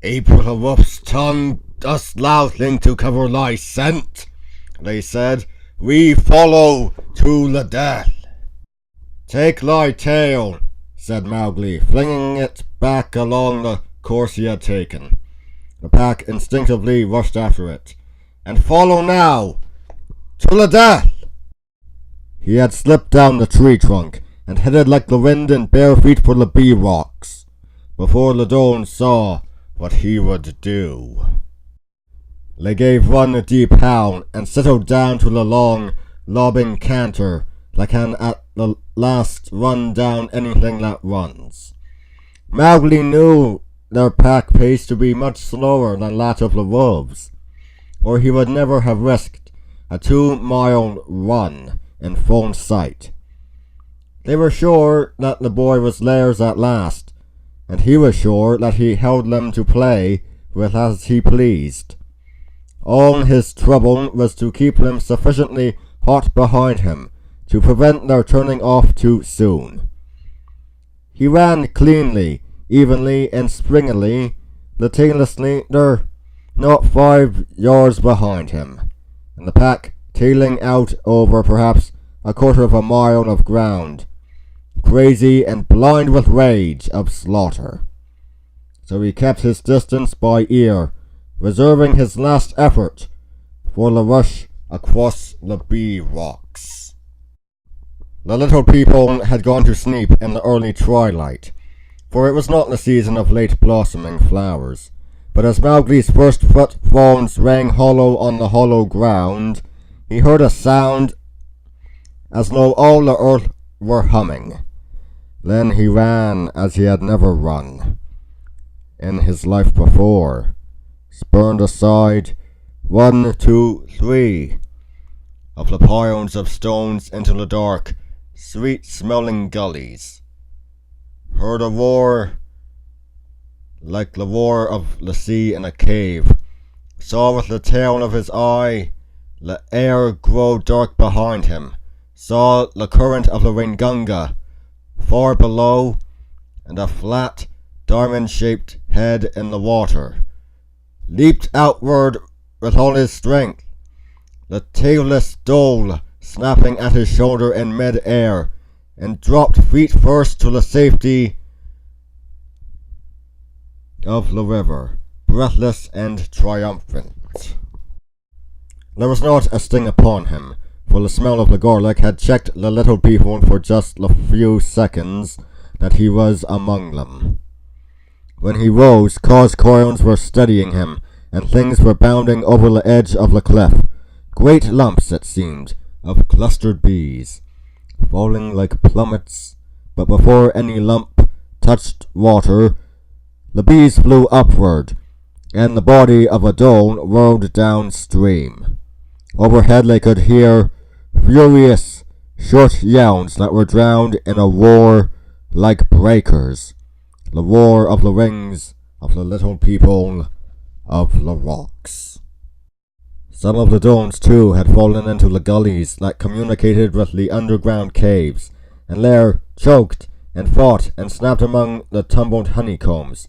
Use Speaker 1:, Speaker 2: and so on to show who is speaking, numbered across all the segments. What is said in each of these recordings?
Speaker 1: April a wolf's tongue does loudling to cover thy scent, they said. We follow to the death. Take thy tail, said Mowgli, flinging it back along the course he had taken. The pack instinctively rushed after it. And follow now, to the death! He had slipped down the tree trunk and headed like the wind in bare feet for the bee rocks, before Ladone saw what he would do. They gave one a deep howl and settled down to the long, lobbing canter that can at the last run down anything that runs. Mowgli knew their pack pace to be much slower than that of the wolves, or he would never have risked a 2-mile run in full sight. They were sure that the boy was theirs at last, and he was sure that he held them to play with as he pleased. All his trouble was to keep them sufficiently hot behind him to prevent their turning off too soon. He ran cleanly, evenly, and springily, the tailless leader not 5 yards behind him, and the pack tailing out over perhaps a quarter of a mile of ground, crazy and blind with rage of slaughter. So he kept his distance by ear, reserving his last effort for the rush across the bee rocks. The little people had gone to sleep in the early twilight, for it was not the season of late blossoming flowers. But as Mowgli's first footfalls rang hollow on the hollow ground, he heard a sound as though all the earth were humming. Then he ran as he had never run in his life before, spurned aside 1, 2, 3 of the piles of stones into the dark, sweet-smelling gullies, heard a roar like the roar of the sea in a cave, saw with the tail of his eye the air grow dark behind him, saw the current of the Waingunga far below, and a flat, diamond-shaped head in the water, leaped outward with all his strength, the tailless dhole snapping at his shoulder in mid-air, and dropped feet first to the safety of the river, breathless and triumphant. There was not a sting upon him, for the smell of the garlic had checked the little people for just the few seconds that he was among them. When he rose, Kaa's coils were steadying him, and things were bounding over the edge of the cliff, great lumps, it seemed, of clustered bees, falling like plummets, but before any lump touched water, the bees flew upward, and the body of a dhole whirled downstream. Overhead they could hear furious, short yells that were drowned in a roar like breakers, the roar of the wings of the little people of the rocks. Some of the dholes, too, had fallen into the gullies that communicated with the underground caves, and there choked and fought and snapped among the tumbled honeycombs,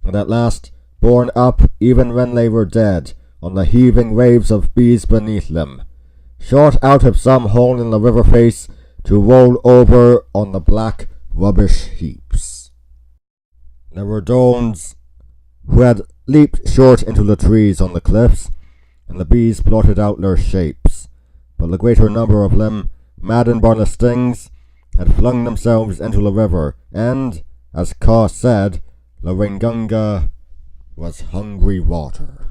Speaker 1: and at last borne up, even when they were dead, on the heaving waves of bees beneath them, shot out of some hole in the river face to roll over on the black rubbish heaps. There were dholes who had leaped short into the trees on the cliffs, and the bees blotted out their shapes, but the greater number of them, maddened by the stings, had flung themselves into the river, and, as Kaa said, the Waingunga was hungry water.